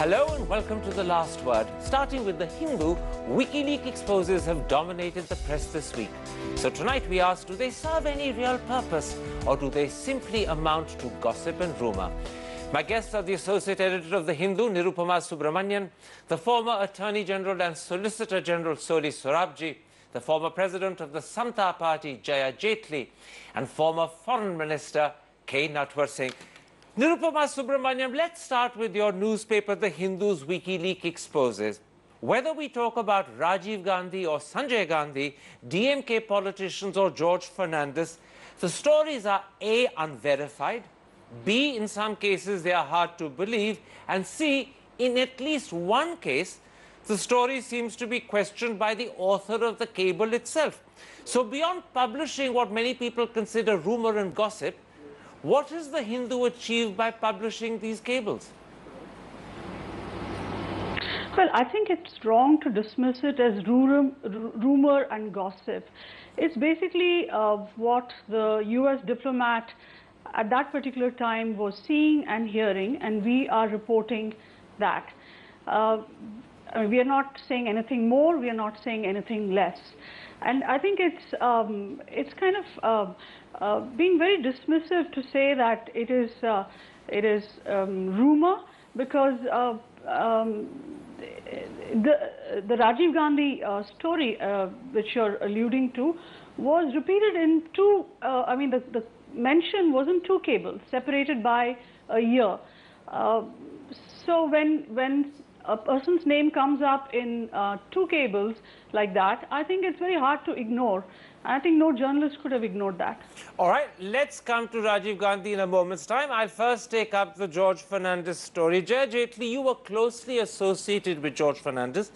Hello and welcome to The Last Word. Starting with The Hindu, WikiLeaks exposes have dominated the press this week. So tonight we ask, do they serve any real purpose or do they simply amount to gossip and rumour? My guests are the Associate Editor of The Hindu, Nirupama Subramanian, the former Attorney General and Solicitor General Soli Sorabji, the former President of the Samta Party, Jaya Jaitley, and former Foreign Minister, K. Natwar Singh. Nirupama Subramaniam, let's start with your newspaper, The Hindu's WikiLeaks exposes. Whether we talk about Rajiv Gandhi or Sanjay Gandhi, DMK politicians or George Fernandez, the stories are A, unverified, B, in some cases they are hard to believe, and C, in at least one case, the story seems to be questioned by the author of the cable itself. So beyond publishing what many people consider rumor and gossip, what has The Hindu achieved by publishing these cables? Well, I think it's wrong to dismiss it as rumor and gossip. It's basically what the US diplomat at that particular time was seeing and hearing, and we are reporting that. We are not saying anything more, we are not saying anything less. And I think it's kind of being very dismissive to say that it is rumor, because the Rajiv Gandhi story which you're alluding to was repeated in two, the mention was in two cables separated by a year. So when a person's name comes up in two cables like that, I think it's very hard to ignore. I think no journalist could have ignored that. All right, let's come to Rajiv Gandhi in a moment's time. I'll first take up the George Fernandez story. Jaya Jaitley, you were closely associated with George Fernandez.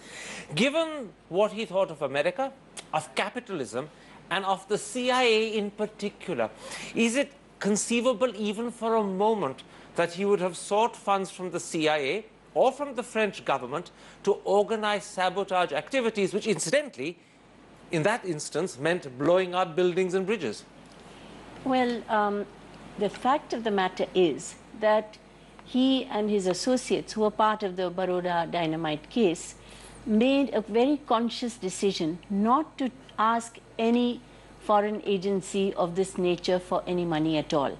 Given what he thought of America, of capitalism, and of the CIA in particular, is it conceivable even for a moment that he would have sought funds from the CIA or from the French government to organize sabotage activities, which incidentally, in that instance, meant blowing up buildings and bridges? Well, the fact of the matter is that he and his associates, who were part of the Baroda dynamite case, made a very conscious decision not to ask any foreign agency of this nature for any money at all.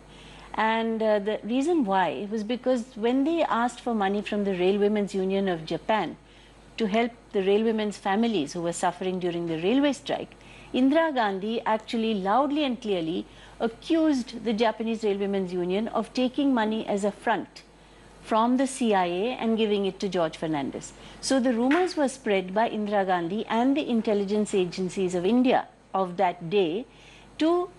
And the reason why was because when they asked for money from the Railwaymen's Union of Japan to help the railwaymen's families who were suffering during the railway strike, Indira Gandhi actually loudly and clearly accused the Japanese Railwaymen's Union of taking money as a front from the CIA and giving it to George Fernandez. So the rumors were spread by Indira Gandhi and the intelligence agencies of India of that day to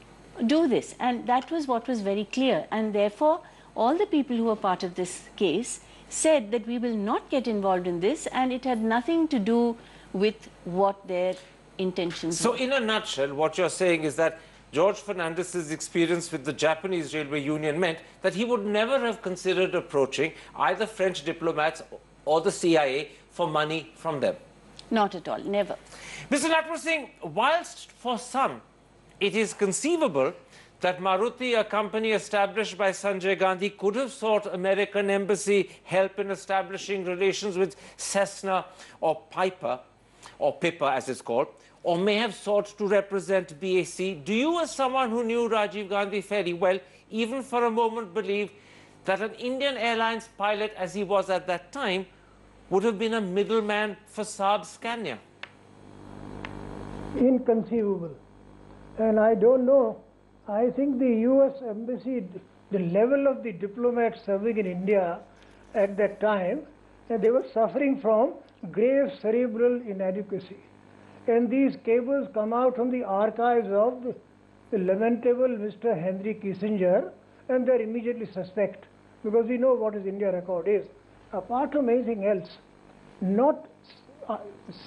do this, and that was what was very clear. And therefore all the people who were part of this case said that we will not get involved in this, and it had nothing to do with what their intentions were. So in a nutshell, what you're saying is that George Fernandez's experience with the Japanese Railway Union meant that he would never have considered approaching either French diplomats or the CIA for money from them. Not at all, never. Mr. Natwar Singh, whilst for some it is conceivable that Maruti, a company established by Sanjay Gandhi, could have sought American embassy help in establishing relations with Cessna or Piper, or Pippa as it's called, or may have sought to represent BAC, do you, as someone who knew Rajiv Gandhi fairly well, even for a moment believe that an Indian Airlines pilot, as he was at that time, would have been a middleman for Saab Scania? Inconceivable. And I don't know, I think the US embassy, the level of the diplomats serving in India at that time, they were suffering from grave cerebral inadequacy. And these cables come out from the archives of the lamentable Mr. Henry Kissinger, and they're immediately suspect, because we know what his India record is. Apart from anything else, not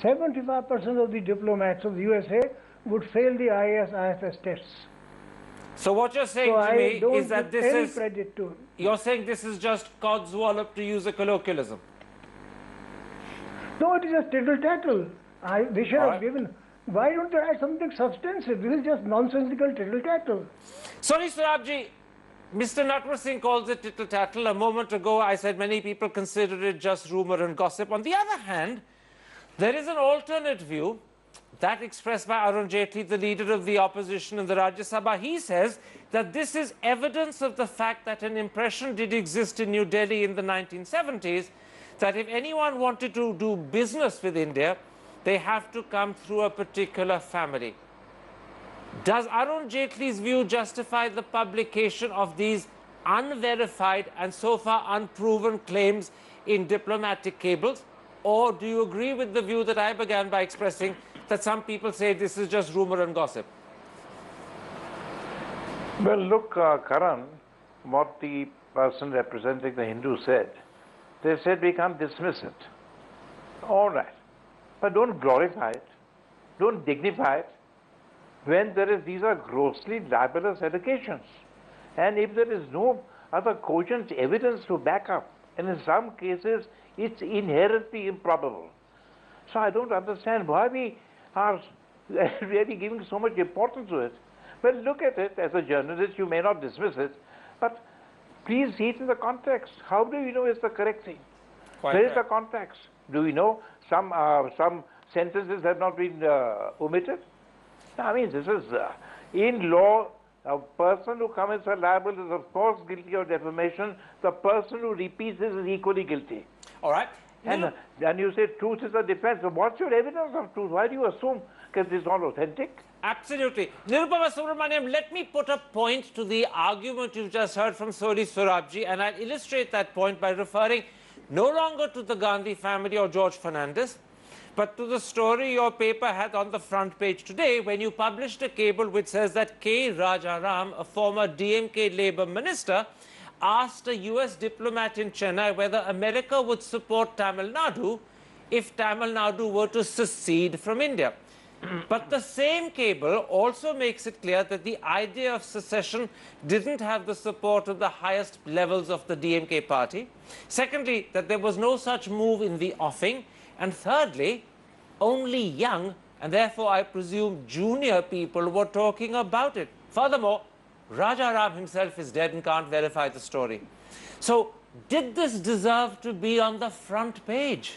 75% of the diplomats of the USA would fail the IS-IFS tests. So what you're saying to me is that this is... credit to him. You're saying this is just codswallop, to use a colloquialism? No, it is just tittle-tattle. They should have given... Why don't they add something substantive? This is just nonsensical tittle-tattle. Sorry, Surabji, Mr. Natwar Singh calls it tittle-tattle. A moment ago, I said many people consider it just rumor and gossip. On the other hand, there is an alternate view that expressed by Arun Jaitley, the leader of the opposition in the Rajya Sabha. He says that this is evidence of the fact that an impression did exist in New Delhi in the 1970s, that if anyone wanted to do business with India, they have to come through a particular family. Does Arun Jaitley's view justify the publication of these unverified and so far unproven claims in diplomatic cables? Or do you agree with the view that I began by expressing, that some people say this is just rumor and gossip? Well, look, Karan, what the person representing the Hindu said, they said we can't dismiss it. All right. But don't glorify it. Don't dignify it. When these are grossly libelous allegations. And if there is no other cogent evidence to back up, and in some cases it's inherently improbable. So I don't understand why we are really giving so much importance to it. Well, look at it as a journalist, you may not dismiss it, but please see it in the context. How do you know it's the correct thing? Where is the context? Do we know some sentences have not been omitted? I mean, this is, in law, a person who commits a libel is of course guilty of defamation. The person who repeats this is equally guilty. All right. And you say truth is a defense. So what's your evidence of truth? Why do you assume because it's not authentic? Absolutely. Nirupama Subramaniam, let me put a point to the argument you've just heard from Sori Sorabji, and I'll illustrate that point by referring no longer to the Gandhi family or George Fernandez, but to the story your paper had on the front page today when you published a cable which says that K. Rajaram, a former DMK Labour minister, asked a US diplomat in Chennai whether America would support Tamil Nadu if Tamil Nadu were to secede from India. But the same cable also makes it clear that the idea of secession didn't have the support of the highest levels of the DMK party. Secondly, that there was no such move in the offing. And thirdly, only young, and therefore I presume junior people were talking about it. Furthermore, Rajaram himself is dead and can't verify the story. So, did this deserve to be on the front page?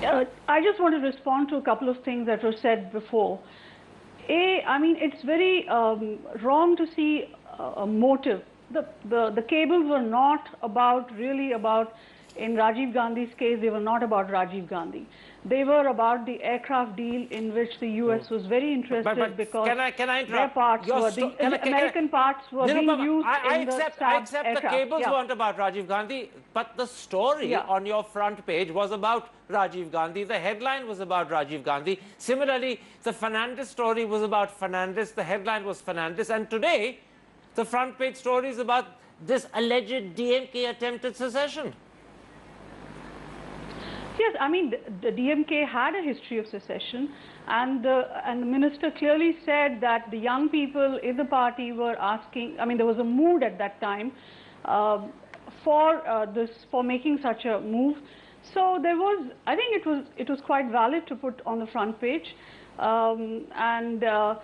I just want to respond to a couple of things that were said before. I mean, it's very wrong to see a motive. The cables were not really about, in Rajiv Gandhi's case, they were not about Rajiv Gandhi. They were about the aircraft deal in which the US was very interested because their parts were, the American parts were being used in the SAB I accept aircraft. the cables weren't about Rajiv Gandhi, but the story on your front page was about Rajiv Gandhi. The headline was about Rajiv Gandhi. Similarly, the Fernandez story was about Fernandez. The headline was Fernandez. And today, the front page story is about this alleged DMK attempted secession. Yes, I mean, the DMK had a history of secession, and the minister clearly said that the young people in the party were asking, I mean, there was a mood at that time for making such a move. So there was, I think it was quite valid to put on the front page, the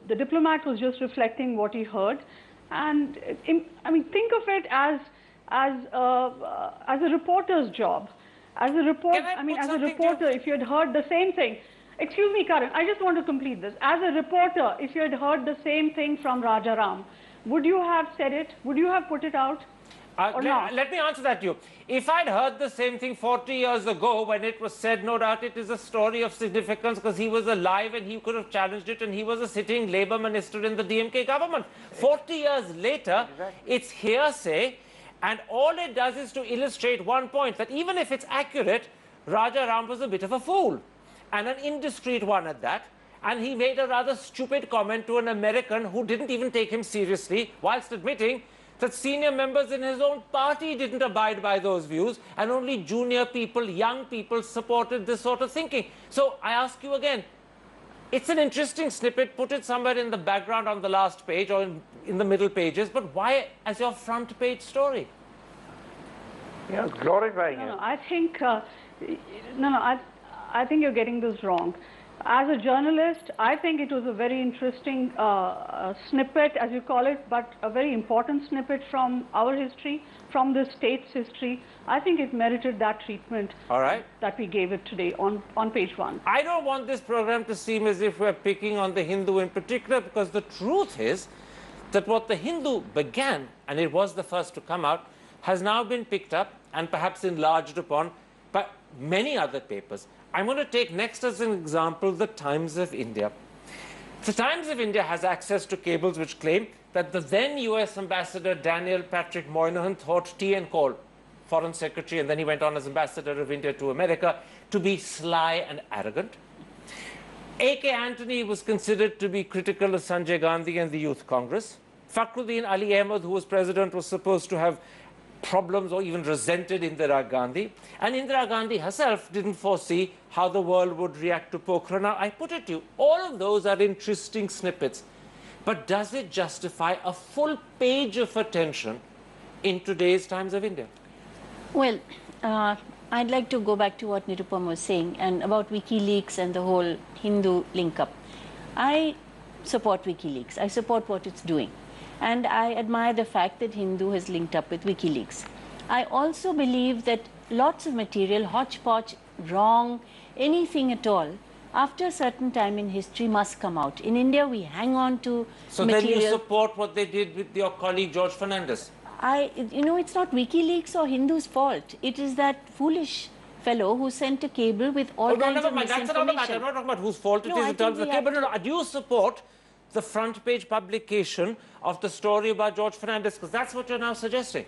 diplomat was just reflecting what he heard, and I mean, think of it as a reporter's job. As a reporter, if you had heard the same thing, excuse me, Karan, I just want to complete this. As a reporter, if you had heard the same thing from Rajaram, would you have said it? Would you have put it out? Or not? Let me answer that to you. If I'd heard the same thing 40 years ago when it was said, no doubt it is a story of significance because he was alive and he could have challenged it and he was a sitting Labour minister in the DMK government. 40 years later, it's hearsay. And all it does is to illustrate one point, that even if it's accurate, Rajaram was a bit of a fool, and an indiscreet one at that. And he made a rather stupid comment to an American who didn't even take him seriously, whilst admitting that senior members in his own party didn't abide by those views, and only junior people, young people, supported this sort of thinking. So I ask you again, it's an interesting snippet, put it somewhere in the background on the last page or in the middle pages, but why as your front page story? Yeah, glorifying it. I think, I think you're getting this wrong. As a journalist, I think it was a very interesting snippet, as you call it, but a very important snippet from our history, from the state's history. I think it merited that treatment. All right. That we gave it today on page 1. I don't want this program to seem as if we're picking on the Hindu in particular, because the truth is that what the Hindu began, and it was the first to come out, has now been picked up and perhaps enlarged upon by many other papers. I'm going to take next as an example the Times of India. The Times of India has access to cables which claim that the then US Ambassador Daniel Patrick Moynihan thought T.N. Cole, Foreign Secretary, and then he went on as Ambassador of India to America, to be sly and arrogant. A.K. Antony was considered to be critical of Sanjay Gandhi and the Youth Congress. Fakhruddin Ali Ahmed, who was president, was supposed to have problems or even resented Indira Gandhi. And Indira Gandhi herself didn't foresee how the world would react to Pokhara. Now, I put it to you, all of those are interesting snippets. But does it justify a full page of attention in today's Times of India? Well, I'd like to go back to what Nirupam was saying and about WikiLeaks and the whole Hindu link-up. I support WikiLeaks. I support what it's doing. And I admire the fact that Hindu has linked up with WikiLeaks. I also believe that lots of material, hodgepodge, wrong, anything at all, after a certain time in history must come out. In India, we hang on to material. Then you support what they did with your colleague George Fernandez? You know, it's not WikiLeaks or Hindu's fault. It is that foolish fellow who sent a cable with all kinds of misinformation. That's another matter. I'm not talking about whose fault it is in terms of the cable. No, do you support the front page publication of the story about George Fernandez? Because that's what you're now suggesting.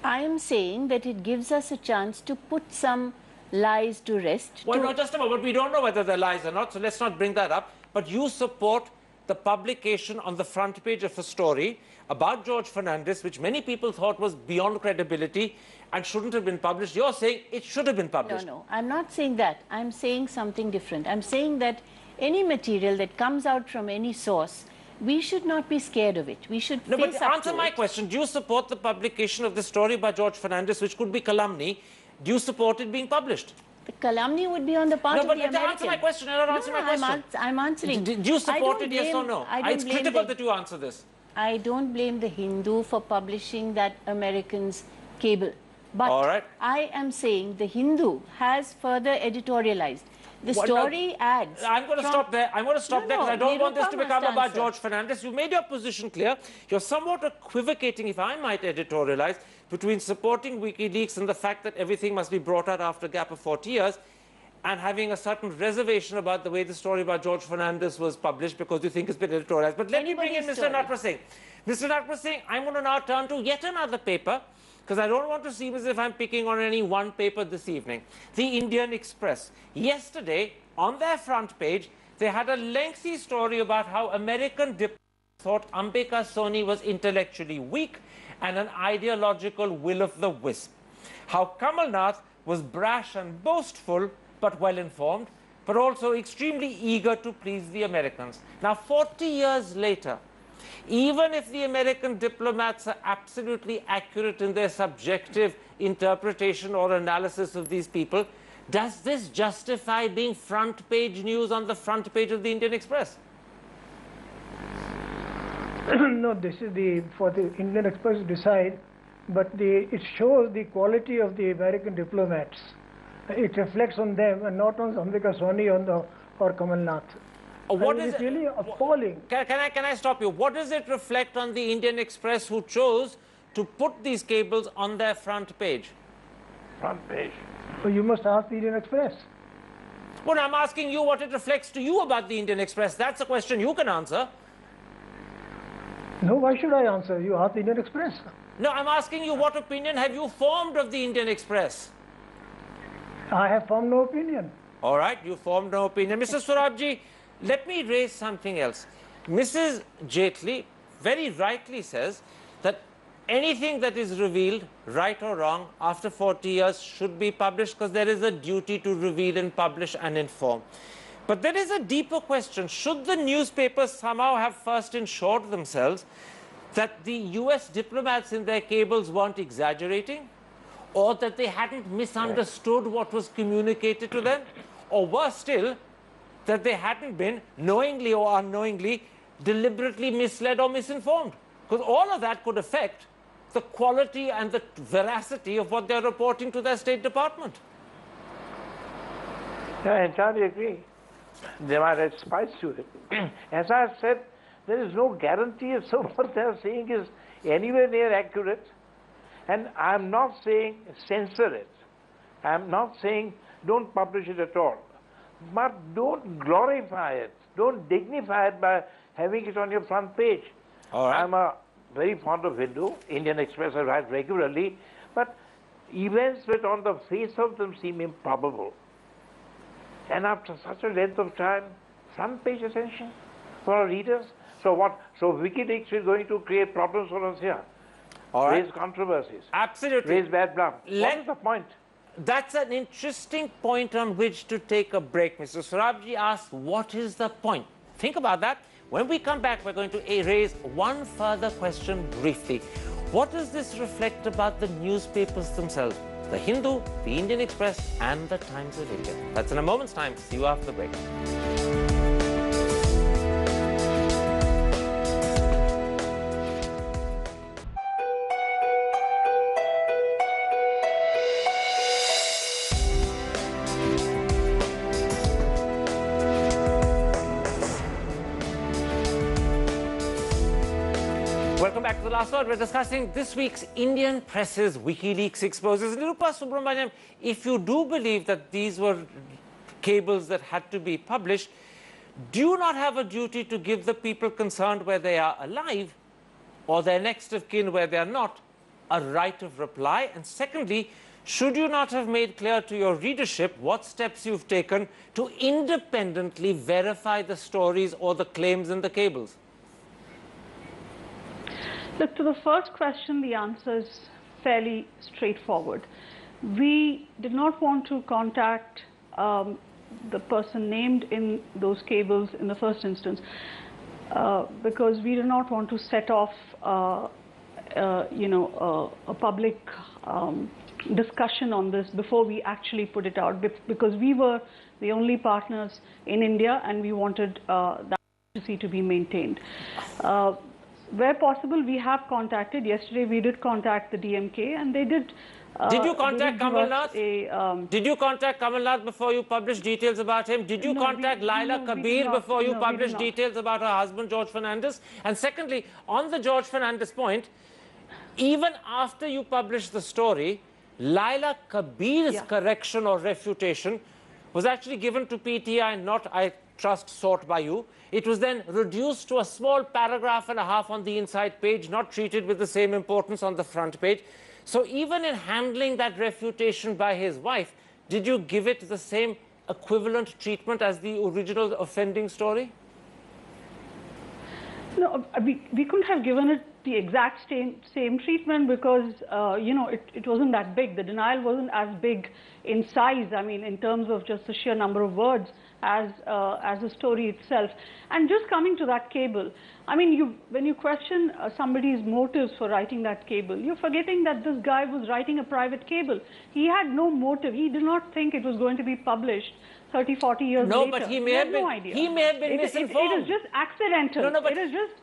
I am saying that it gives us a chance to put some lies to rest. Well, no, just a moment. We don't know whether they're lies or not, so let's not bring that up. But you support the publication on the front page of a story about George Fernandez, which many people thought was beyond credibility and shouldn't have been published. You're saying it should have been published. No, I'm not saying that. I'm saying something different. I'm saying that any material that comes out from any source, we should not be scared of it. We should face up to it. No, but answer my question. Do you support the publication of the story by George Fernandez, which could be calumny? Do you support it being published? The calumny would be on the part of the American. No, but answer my question. You're not answering my question. I'm answering. Do you support it, yes or no? It's critical that you answer this. I don't blame the Hindu for publishing that American's cable. But all right. I am saying the Hindu has further editorialized. The story adds. I'm going to stop there. I'm going to stop there because I don't want this to become about George Fernandez. You've made your position clear. You're somewhat equivocating, if I might editorialize, between supporting WikiLeaks and the fact that everything must be brought out after a gap of 40 years and having a certain reservation about the way the story about George Fernandez was published because you think it's been editorialized. But let me bring in Mr. Natwar Singh. Mr. Natwar Singh, I'm going to now turn to yet another paper, because I don't want to seem as if I'm picking on any one paper this evening. The Indian Express. Yesterday, on their front page, they had a lengthy story about how American diplomats thought Ambika Soni was intellectually weak and an ideological will-o'-the-wisp. How Kamal Nath was brash and boastful, but well-informed, but also extremely eager to please the Americans. Now, 40 years later, even if the American diplomats are absolutely accurate in their subjective interpretation or analysis of these people, does this justify being front page news on the front page of the Indian Express? No, this is for the Indian Express to decide, but it shows the quality of the American diplomats. It reflects on them and not on Ambika Soni or Kamal Nath. What is really appalling. Can I stop you? What does it reflect on the Indian Express who chose to put these cables on their front page? Front page? Well, you must ask the Indian Express. Well, I'm asking you what it reflects to you about the Indian Express. That's a question you can answer. No, why should I answer? You ask the Indian Express. No, I'm asking you what opinion have you formed of the Indian Express? I have formed no opinion. All right, you formed no opinion. Mr. Swarabji, let me raise something else. Mrs. Jaitley very rightly says that anything that is revealed, right or wrong, after 40 years should be published because there is a duty to reveal and publish and inform. But there is a deeper question. Should the newspapers somehow have first ensured themselves that the US diplomats in their cables weren't exaggerating, or that they hadn't misunderstood what was communicated to them, or worse still, that they hadn't been, knowingly or unknowingly, deliberately misled or misinformed. Because all of that could affect the quality and the veracity of what they're reporting to their State Department. Yeah, I entirely agree. They might add spice to it. As I said, there is no guarantee as to what they're saying is anywhere near accurate. And I'm not saying censor it. I'm not saying don't publish it at all. But don't glorify it. Don't dignify it by having it on your front page. All right. I'm very fond of Hindu. Indian Express I write regularly. But events that on the face of them seem improbable. And after such a length of time, front page attention for our readers. So what? So WikiLeaks is going to create problems for us here. All right. Raise controversies. Absolutely. Raise bad blood. What is the point? That's an interesting point on which to take a break. Mr. Sarabji asked, what is the point? Think about that. When we come back, we're going to raise one further question briefly. What does this reflect about the newspapers themselves? The Hindu, the Indian Express, and the Times of India. That's in a moment's time. See you after the break. Welcome back to The Last Word. We're discussing this week's Indian Press's WikiLeaks exposes. Nirupa Subramaniam, if you do believe that these were cables that had to be published, do you not have a duty to give the people concerned where they are alive, or their next of kin where they are not, a right of reply? And secondly, should you not have made clear to your readership what steps you've taken to independently verify the stories or the claims in the cables? Look, to the first question, the answer is fairly straightforward. We did not want to contact the person named in those cables in the first instance because we did not want to set off, a public discussion on this before we actually put it out, because we were the only partners in India and we wanted that secrecy to be maintained. Where possible, we have contacted. Yesterday, we did contact the DMK, and they did. Did you contact Kamal Nath? Did you contact Kamal Nath before you published details about him? Did you contact Laila Kabir before you published details about her husband, George Fernandez? And secondly, on the George Fernandez point, even after you published the story, Laila Kabir's correction or refutation was actually given to PTI, not, I trust, sought by you. It was then reduced to a small paragraph and a half on the inside page, not treated with the same importance on the front page. So even in handling that refutation by his wife, did you give it the same equivalent treatment as the original offending story? No, we couldn't have given it the exact same treatment because, it wasn't that big. The denial wasn't as big in size, I mean, in terms of just the sheer number of words as the story itself. And just coming to that cable, I mean, when you question somebody's motives for writing that cable, you're forgetting that this guy was writing a private cable. He had no motive. He did not think it was going to be published 30, 40 years later. No, but he may have been misinformed. It is just accidental. No, but it is just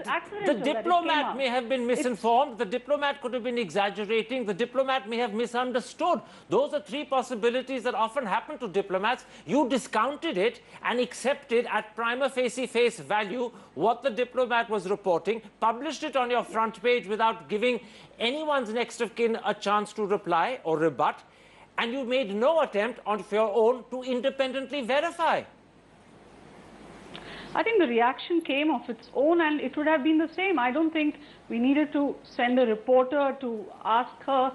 accidental. The diplomat may have been misinformed. The diplomat could have been exaggerating. The diplomat may have misunderstood. Those are three possibilities that often happen to diplomats. You discounted it and accepted at prima facie face value what the diplomat was reporting, published it on your front page without giving anyone's next of kin a chance to reply or rebut, and you made no attempt on your own to independently verify. I think the reaction came of its own, and it would have been the same. I don't think we needed to send a reporter to ask her,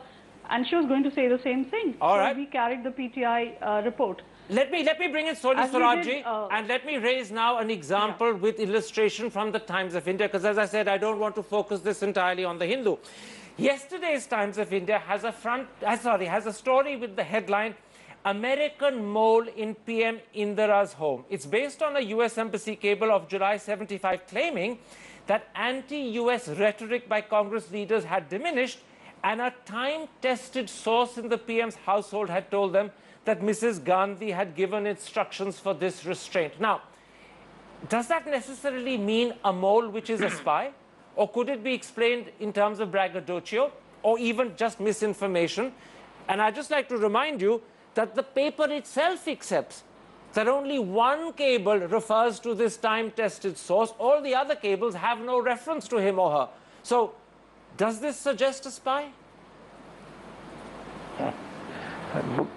and she was going to say the same thing. All right. We carried the PTI report. Let me bring in Soli Swarajji, and let me raise now an example with illustration from the Times of India, because as I said, I don't want to focus this entirely on the Hindu. Yesterday's Times of India has a story with the headline, American Mole in PM Indira's Home. It's based on a US Embassy cable of July 75 claiming that anti-US rhetoric by Congress leaders had diminished and a time-tested source in the PM's household had told them that Mrs. Gandhi had given instructions for this restraint. Now, does that necessarily mean a mole which is a spy? Or could it be explained in terms of braggadocio, or even just misinformation? And I'd just like to remind you that the paper itself accepts that only one cable refers to this time-tested source. All the other cables have no reference to him or her. So, does this suggest a spy?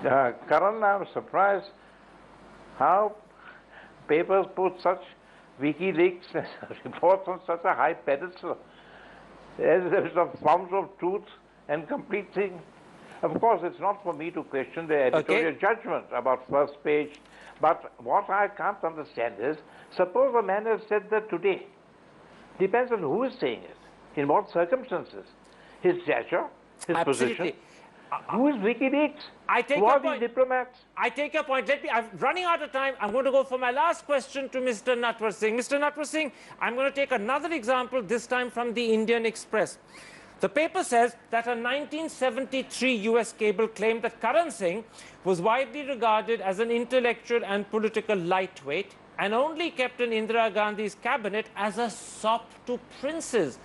Karan, I'm surprised how papers put such WikiLeaks reports on such a high pedestal. There's a fount of truth and complete thing. Of course, it's not for me to question the editorial judgment about first page, but what I can't understand is, suppose a man has said that today. Depends on who is saying it, in what circumstances, his stature, his position. Who is WikiLeaks? Who are these diplomats? I take your point. I'm running out of time. I'm going to go for my last question to Mr. Natwar Singh. Mr. Natwar Singh, I'm going to take another example, this time from the Indian Express. The paper says that a 1973 US cable claimed that Karan Singh was widely regarded as an intellectual and political lightweight and only kept in Indira Gandhi's cabinet as a sop to princes.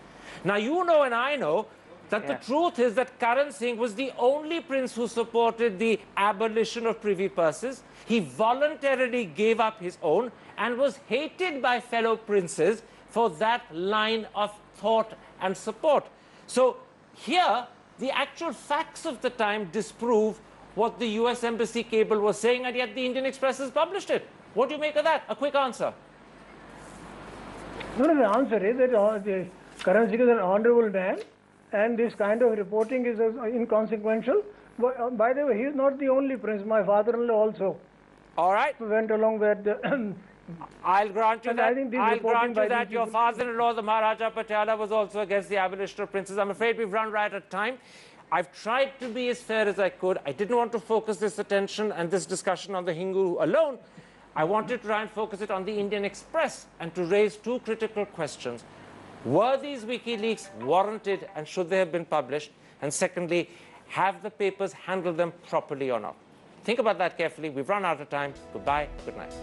Now, you know and I know that the truth is that Karan Singh was the only prince who supported the abolition of privy purses. He voluntarily gave up his own and was hated by fellow princes for that line of thought and support. So here, the actual facts of the time disprove what the US Embassy cable was saying, and yet the Indian Express has published it. What do you make of that? A quick answer. No, the answer is that Karan Singh is an honorable man, and this kind of reporting is inconsequential. By the way, he is not the only prince. My father-in-law also went along with the I'll grant you that. I'll grant you that your father-in-law, the Maharaja Patiala, was also against the abolition of princes. I'm afraid we've run right out of time. I've tried to be as fair as I could. I didn't want to focus this attention and this discussion on the Hindu alone. I wanted to try and focus it on the Indian Express and to raise two critical questions. Were these WikiLeaks warranted and should they have been published? And secondly, have the papers handled them properly or not? Think about that carefully. We've run out of time. Goodbye. Good night.